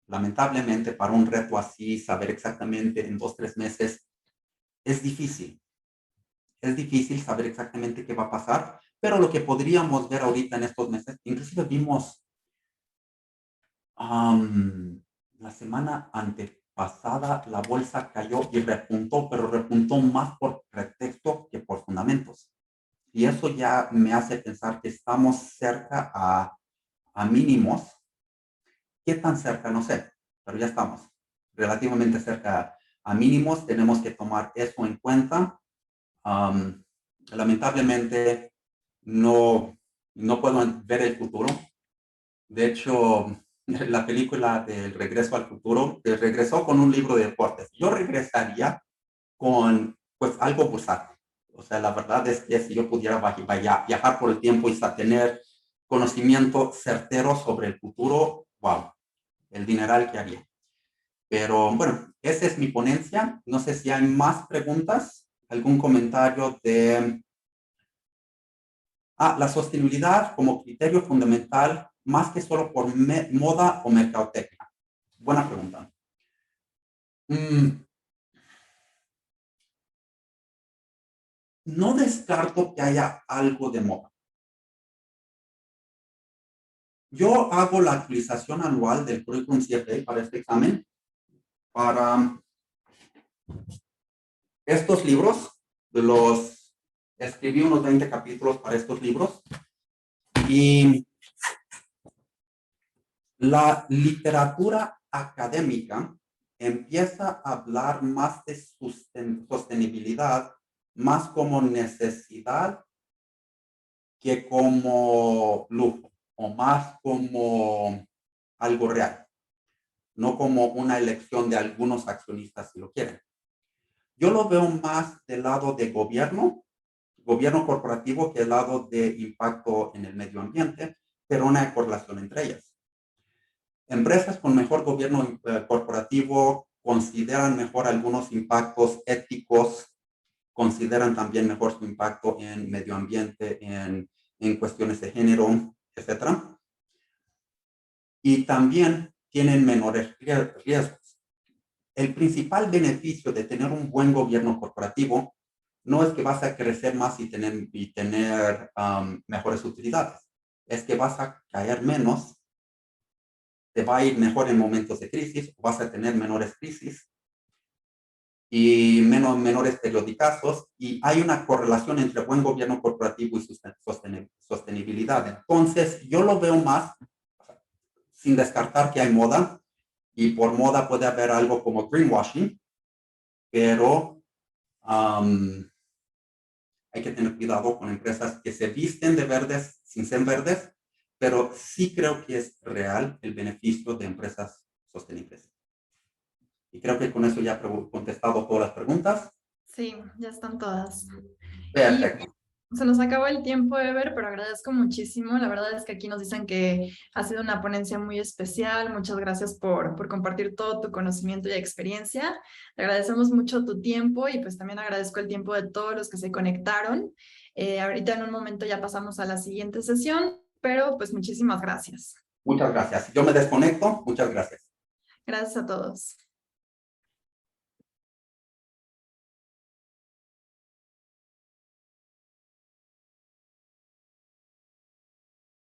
Lamentablemente, para un reto así, saber exactamente en 2, 3 meses es difícil. Es difícil saber exactamente qué va a pasar, pero lo que podríamos ver ahorita en estos meses, inclusive vimos la semana antepasada, la bolsa cayó y repuntó, pero repuntó más por pretexto que por fundamentos. Y eso ya me hace pensar que estamos cerca a mínimos. ¿Qué tan cerca? No sé, pero ya estamos relativamente cerca a mínimos. Tenemos que tomar eso en cuenta. Lamentablemente no puedo ver el futuro. De hecho, la película del Regreso al Futuro regresó con un libro de deportes. Yo regresaría con pues algo bursátil. O sea, la verdad es que si yo pudiera viajar por el tiempo y tener conocimiento certero sobre el futuro, wow, el dineral que haría. Pero bueno, esa es mi ponencia. No sé si hay más preguntas, algún comentario de la sostenibilidad como criterio fundamental, más que solo por moda o mercadotecnia. Buena pregunta. No descarto que haya algo de moda. Yo hago la actualización anual del currículum CFA para este examen, para estos libros, escribí unos 20 capítulos para estos libros, y la literatura académica empieza a hablar más de sostenibilidad, más como necesidad que como lujo, o más como algo real, no como una elección de algunos accionistas si lo quieren. Yo lo veo más del lado de gobierno corporativo, que el lado de impacto en el medio ambiente, pero una correlación entre ellas. Empresas con mejor gobierno corporativo consideran mejor algunos impactos éticos, consideran también mejor su impacto en medio ambiente, en cuestiones de género, etcétera. Y también tienen menores riesgos. El principal beneficio de tener un buen gobierno corporativo no es que vas a crecer más y tener mejores utilidades. Es que vas a caer menos, te va a ir mejor en momentos de crisis, vas a tener menores crisis y menores periodicazos, y hay una correlación entre buen gobierno corporativo y sostenibilidad. Entonces, yo lo veo más, sin descartar que hay moda, y por moda puede haber algo como greenwashing, pero hay que tener cuidado con empresas que se visten de verdes sin ser verdes, pero sí creo que es real el beneficio de empresas sostenibles. Y creo que con eso ya he contestado todas las preguntas. Sí, ya están todas. Perfecto. Y se nos acabó el tiempo, Ever, pero agradezco muchísimo. La verdad es que aquí nos dicen que ha sido una ponencia muy especial. Muchas gracias por compartir todo tu conocimiento y experiencia. Te agradecemos mucho tu tiempo y pues también agradezco el tiempo de todos los que se conectaron. Ahorita en un momento ya pasamos a la siguiente sesión, pero pues muchísimas gracias. Muchas gracias. Yo me desconecto. Muchas gracias. Gracias a todos.